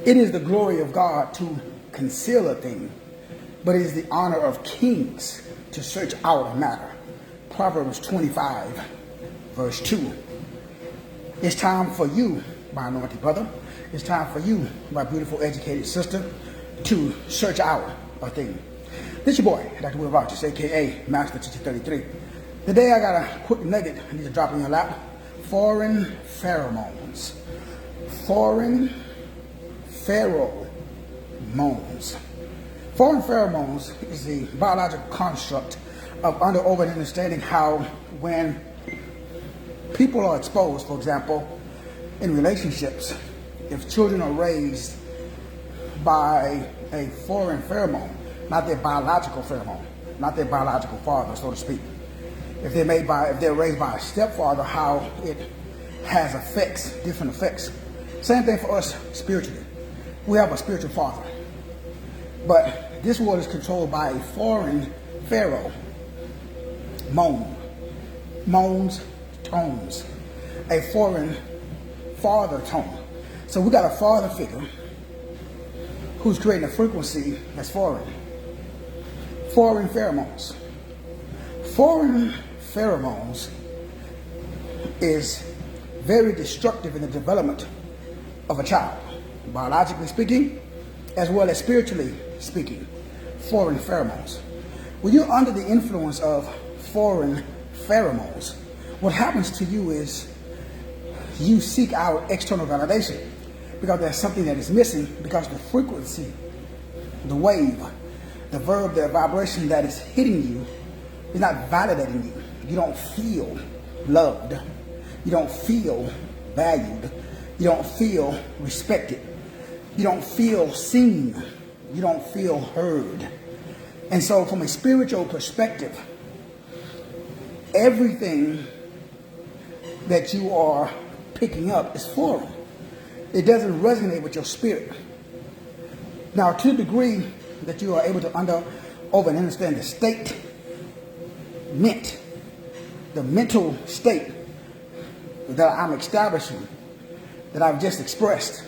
It is the glory of God to conceal a thing, but it is the honor of kings to search out a matter. Proverbs 25, verse 2. It's time for you, my anointed brother. It's time for you, my beautiful educated sister, to search out a thing. This your boy, Dr. Will Rogers, a.k.a. Master Teacher 33. Today I got a quick nugget I need to drop in your lap. Foreign pheromones. Foreign pheromones. Foreign pheromones is the biological construct of over understanding how when people are exposed, for example, in relationships, if children are raised by a foreign pheromone, not their biological pheromone, not their biological father, so to speak. If they're raised by a stepfather, how it has effects, different effects. Same thing for us spiritually. We have a spiritual father, but this world is controlled by a foreign pharaoh. Moans, tones, a foreign father tone. So we got a father figure who's creating a frequency that's foreign. Foreign pheromones. Foreign pheromones is very destructive in the development of a child, biologically speaking, as well as spiritually speaking. Foreign pheromones. When you're under the influence of foreign pheromones, what happens to you is you seek out external validation because there's something that is missing, because the frequency, the wave, the verb, the vibration that is hitting you is not validating you. You don't feel loved. You don't feel valued. You don't feel respected. You don't feel seen. You don't feel heard. And so from a spiritual perspective, everything that you are picking up is foreign. It doesn't resonate with your spirit. Now, to the degree that you are able to over and understand the state, the mental state that I'm establishing, that I've just expressed,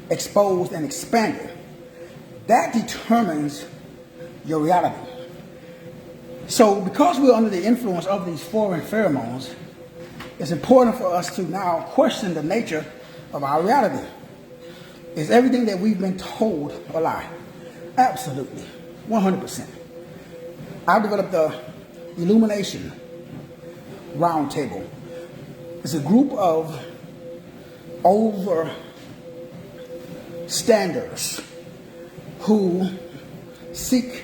exposed, and expanded, that determines your reality. So because we're under the influence of these foreign pheromones, it's important for us to now question the nature of our reality. Is everything that we've been told a lie? Absolutely, 100%. I've developed the Illumination Roundtable. It's a group of overstanders who seek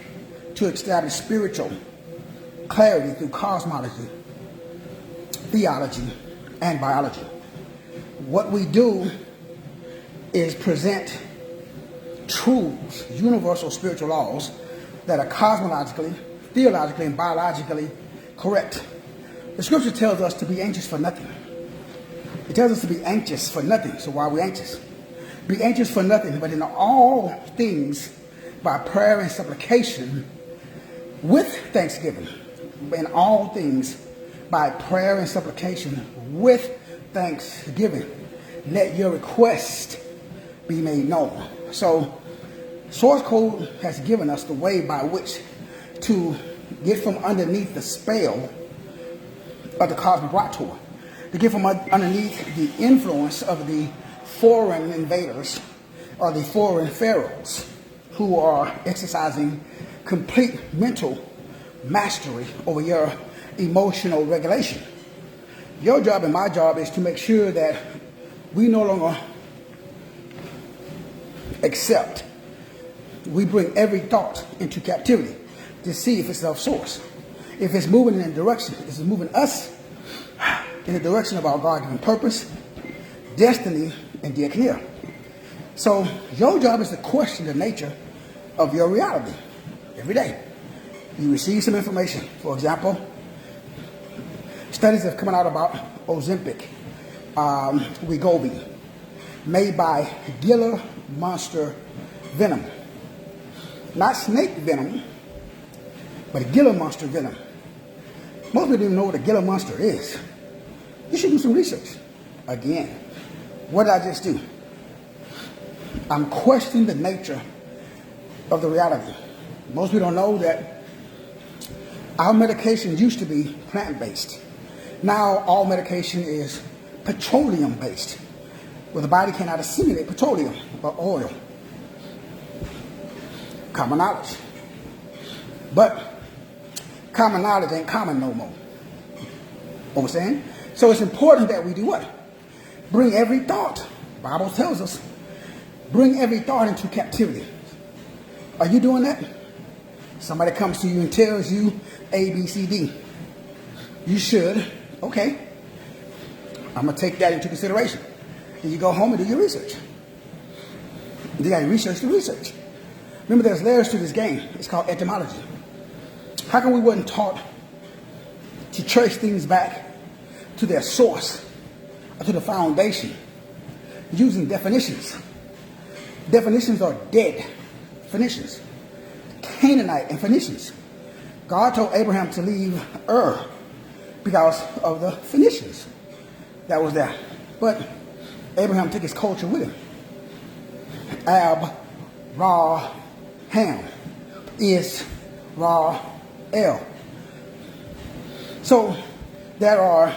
to establish spiritual clarity through cosmology, theology, and biology. What we do is present truths, universal spiritual laws that are cosmologically, theologically, and biologically correct. The scripture tells us to be anxious for nothing. It tells us to be anxious for nothing. So why are we anxious? Be anxious for nothing, but in all things, by prayer and supplication, with thanksgiving. In all things, by prayer and supplication, with thanksgiving, let your request be made known. So, Source Code has given us the way by which to get from underneath the spell of the cosmic rock tour, to get from underneath the influence of the foreign invaders or the foreign pharaohs who are exercising complete mental mastery over your emotional regulation. Your job and my job is to make sure that we no longer accept. We bring every thought into captivity to see if it's of source. If it's moving in a direction, is it moving us in the direction of our God-given purpose, destiny, and diakonia. So your job is to question the nature of your reality every day. You receive some information. For example, studies have come out about Ozempic, Wegovy, made by Gila monster venom. Not snake venom, but Gila monster venom. Most people don't even know what a Gila monster is. You should do some research. Again, what did I just do? I'm questioning the nature of the reality. Most people don't know that our medication used to be plant-based. Now all medication is petroleum-based, where the body cannot assimilate petroleum or oil. Common knowledge. But common knowledge ain't common no more. Understand? So it's important that we do what? Bring every thought. The Bible tells us, bring every thought into captivity. Are you doing that? Somebody comes to you and tells you A, B, C, D. You should, okay, I'm going to take that into consideration. Then you go home and do your research. You got to research the research. Remember, there's layers to this game. It's called etymology. How come we weren't taught to trace things back to their source or to the foundation using definitions? Definitions are dead Phoenicians, Canaanite and Phoenicians. God told Abraham to leave Ur because of the Phoenicians that was there. But Abraham took his culture with him. Ab, Ra, Ham, Is, Ra, El. So there are,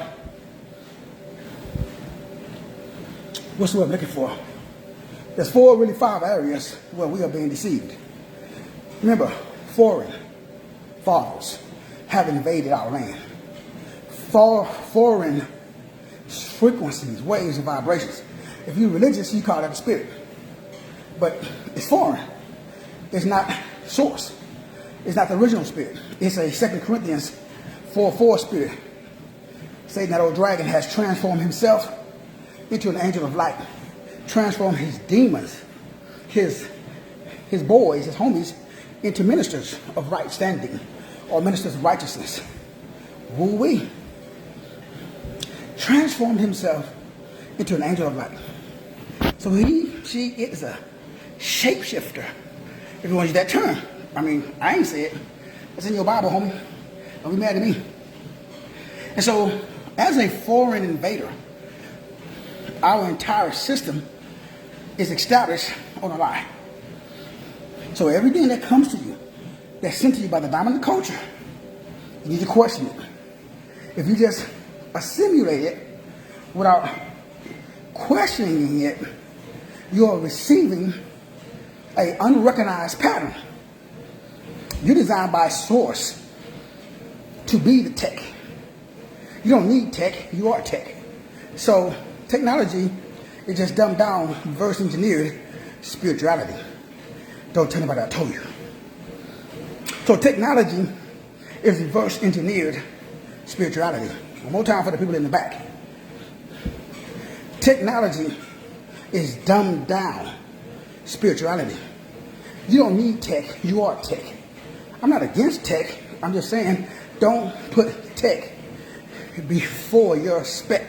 what's the word I'm looking for? There's really 5 areas where we are being deceived. Remember, foreign fathers have invaded our land. Foreign frequencies, waves, and vibrations. If you're religious, you call that a spirit. But it's foreign. It's not source. It's not the original spirit. It's a 2 Corinthians 4:4 spirit. Satan, that old dragon, has transformed himself into an angel of light. Transformed his demons, his boys, his homies, into ministers of right standing or ministers of righteousness. Woo-wee. Transformed himself into an angel of light. So she is a shapeshifter. If you want to use that term. I mean, I ain't say it. It's in your Bible, homie. Don't be mad at me. And so, as a foreign invader, our entire system is established on a lie. So everything that comes to you, that's sent to you by the dominant culture, you need to question it. If you just assimilate it without questioning it, you are receiving an unrecognized pattern. You're designed by source to be the tech. You don't need tech, you are tech. So technology is just dumbed down, reverse engineered spirituality. Don't tell anybody I told you. So technology is reverse engineered spirituality. One more time for the people in the back. Technology is dumbed down spirituality. You don't need tech, you are tech. I'm not against tech. I'm just saying don't put tech before your spec.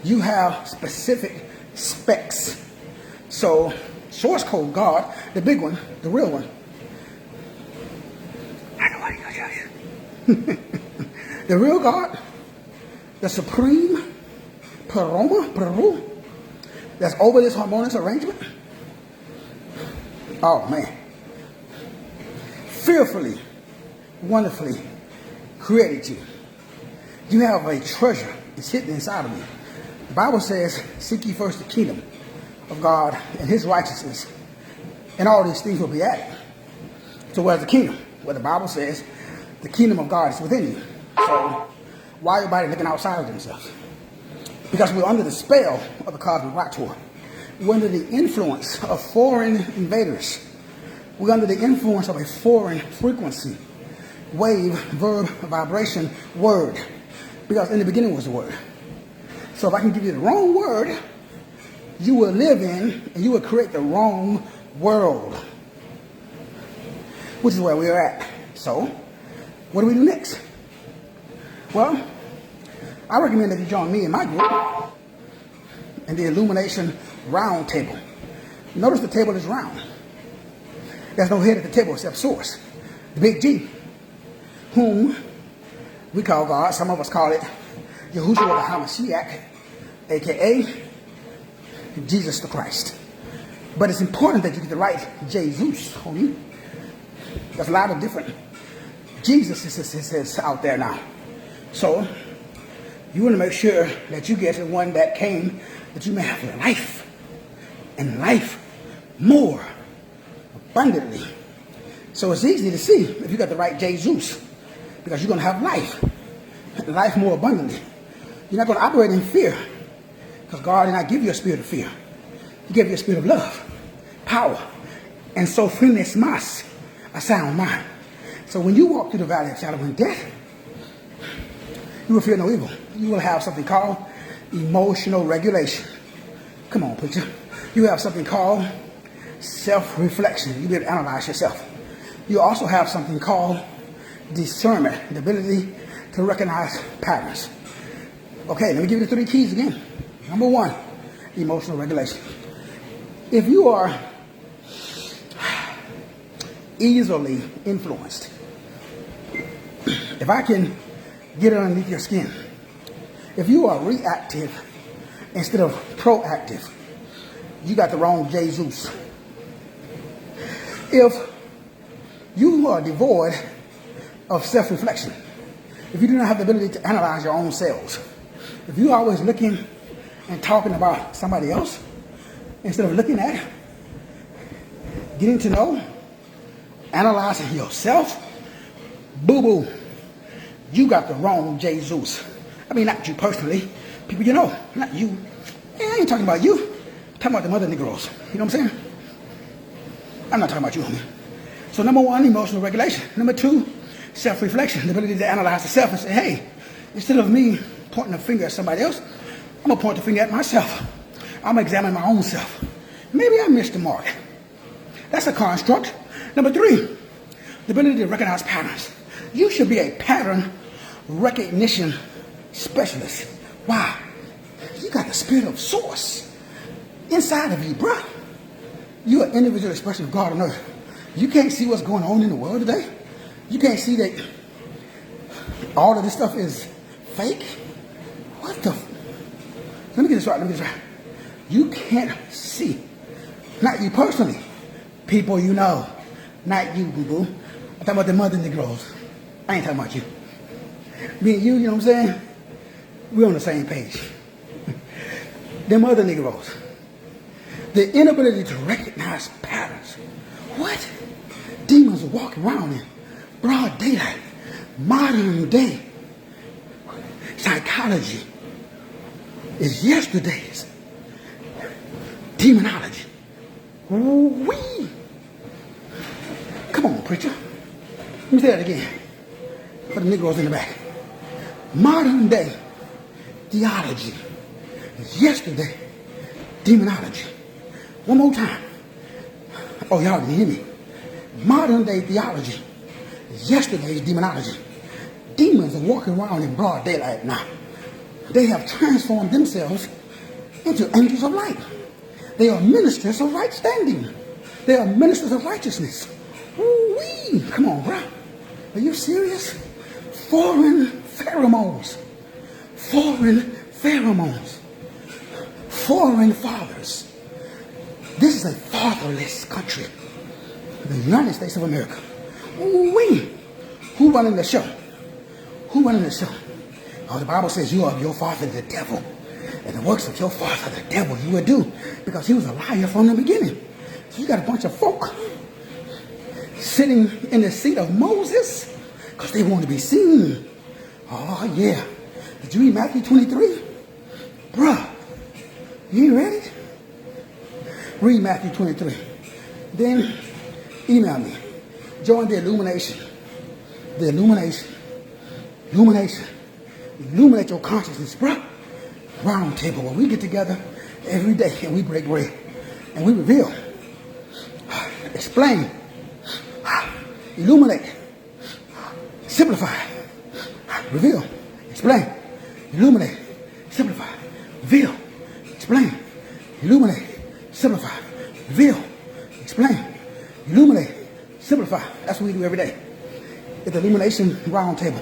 You have specific specs. So source code God, the big one, the real one. I know what you're gonna tell you. The real God, the supreme Peru, that's over this harmonious arrangement. Oh man. Fearfully, wonderfully created you. You have a treasure. It's hidden inside of you. The Bible says, seek ye first the kingdom of God and his righteousness, and all these things will be added. So where's the kingdom? Well, the Bible says the kingdom of God is within you. So why is everybody looking outside of themselves? Because we're under the spell of the cosmic rock tour. We're under the influence of foreign invaders. We're under the influence of a foreign frequency, wave, verb, vibration, word. Because in the beginning was the word. So if I can give you the wrong word, you will live in and you will create the wrong world. Which is where we are at. So, what do we do next? Well, I recommend that you join me in my group in the Illumination round table. Notice the table is round. There's no head at the table except source. The big G, whom we call God. Some of us call it Yahushua the HaMashiach, a.k.a. Jesus the Christ. But it's important that you get the right Jesus on you. There's a lot of different Jesus is out there now. So you want to make sure that you get the one that came that you may have life, and life more abundantly. So it's easy to see if you got the right Jesus, because you're going to have life more abundantly. You're not going to operate in fear, because God did not give you a spirit of fear. He gave you a spirit of love, power, and so freeness mas, a sound mind. So when you walk through the valley of shadow and death, you will fear no evil. You will have something called emotional regulation. Come on, preacher. You have something called self-reflection. You'll be able to analyze yourself. You also have something called discernment, the ability to recognize patterns. Okay, let me give you the 3 keys again. Number 1, emotional regulation. If you are easily influenced, if I can get underneath your skin, if you are reactive instead of proactive, you got the wrong Jesus. If you are devoid of self-reflection, if you do not have the ability to analyze your own selves, if you're always looking and talking about somebody else instead of looking at, getting to know, analyzing yourself, boo-boo, you got the wrong Jesus. I mean, not you personally, people you know, not you. I ain't talking about you. I'm talking about the mother Negroes. You know what I'm saying? I'm not talking about you, homie. So number 1, emotional regulation. Number 2, self-reflection, the ability to analyze the self and say, hey, instead of me pointing a finger at somebody else, I'm going to point the finger at myself. I'm going to examine my own self. Maybe I missed the mark. That's a construct. Number 3, the ability to recognize patterns. You should be a pattern recognition specialist. Why? You got the spirit of source inside of you, bruh. You're an individual expression of God on earth. You can't see what's going on in the world today. You can't see that all of this stuff is fake. What the? Let me get this right. You can't see. Not you personally. People you know. Not you, boo-boo. I'm talking about the mother Negroes. I ain't talking about you. Me and you know what I'm saying? We're on the same page. Them other Negroes. The inability to recognize patterns. What? Demons are walking around in broad daylight. Modern day psychology is yesterday's demonology. Wee. Come on, preacher. Let me say that again for the Negroes in the back. Modern day theology is yesterday demonology. One more time. Oh, y'all didn't hear me. Modern day theology is yesterday's demonology. Demons are walking around in broad daylight now. They have transformed themselves into angels of light. They are ministers of right standing. They are ministers of righteousness. Woo-wee. Come on, bro. Are you serious? Foreign pheromones. Foreign pheromones. Foreign fathers. This is a fatherless country. The United States of America. Woo-wee. Who running the show? Who running the show? Oh, the Bible says you are of your father the devil. And the works of your father the devil you will do. Because he was a liar from the beginning. So you got a bunch of folk sitting in the seat of Moses because they want to be seen. Oh, yeah. Did you read Matthew 23? Bruh, you ain't ready? Read Matthew 23. Then email me. Join the Illumination. The Illumination. Illumination. Illuminate your consciousness, bruh. Round table where we get together every day and we break bread. And we reveal. Explain. Illuminate. Simplify. Reveal. Explain. Illuminate. Simplify. Reveal. Explain. Illuminate. Simplify. Reveal. Explain. Illuminate. Simplify. That's what we do every day. At the Illumination Round Table.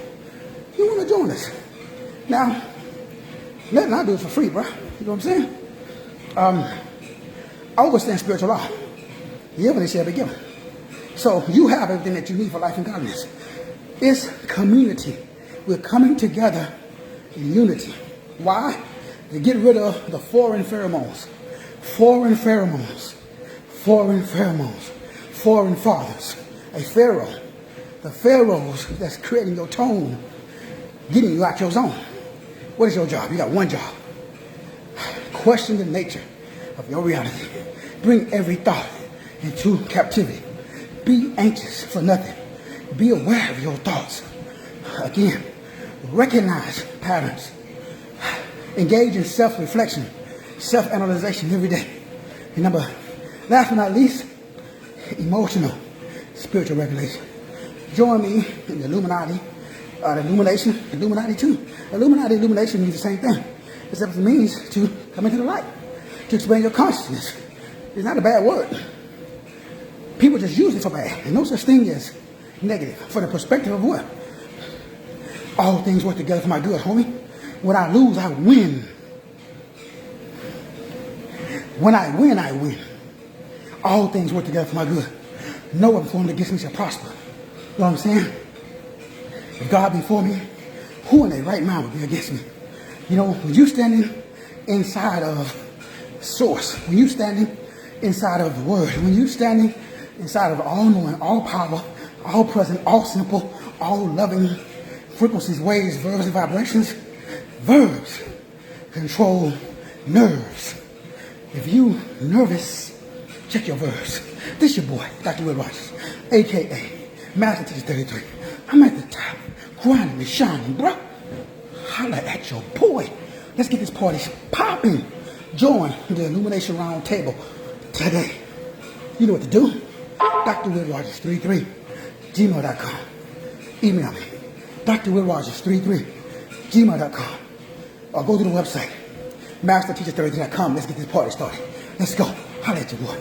You want to join us? Now, nothing I do it for free, bro. You know what I'm saying? I understand spiritual law. Give and it shall be given. So you have everything that you need for life and godliness. It's community. We're coming together in unity. Why? To get rid of the foreign pheromones. Foreign pheromones. Foreign pheromones. Foreign fathers. A pharaoh. The pharaohs that's creating your tone, getting you out your zone. What is your job? You got one job. Question the nature of your reality. Bring every thought into captivity. Be anxious for nothing. Be aware of your thoughts. Again, recognize patterns. Engage in self-reflection, self-analyzation every day. And last but not least, emotional, spiritual regulation. Join me in the Illuminati, the Illuminati too. Illumination means the same thing. Except it means to come into the light, to expand your consciousness. It's not a bad word. People just use it for bad. And no such thing as negative. For the perspective of what? All things work together for my good, homie. When I lose, I win. When I win, I win. All things work together for my good. No one formed against me shall prosper. You know what I'm saying? If God be for me, who in their right mind would be against me? You know, when you're standing inside of source, when you're standing inside of the word, when you're standing inside of all-knowing, all-power, all-present, all-simple, all-loving frequencies, waves, verbs, and vibrations, verbs control nerves. If you nervous, check your verbs. This your boy, Dr. Will Rogers, a.k.a. Master Teacher 33. I'm at the top, grinding and shining, bro. Holla at your boy. Let's get this party popping. Join the Illumination Round Table today. You know what to do. Dr. Will Rogers 33, gmail.com. Email me. Dr. Will Rogers 33, gmail.com. Or go to the website, masterteacher33.com. Let's get this party started. Let's go. Holla at your boy.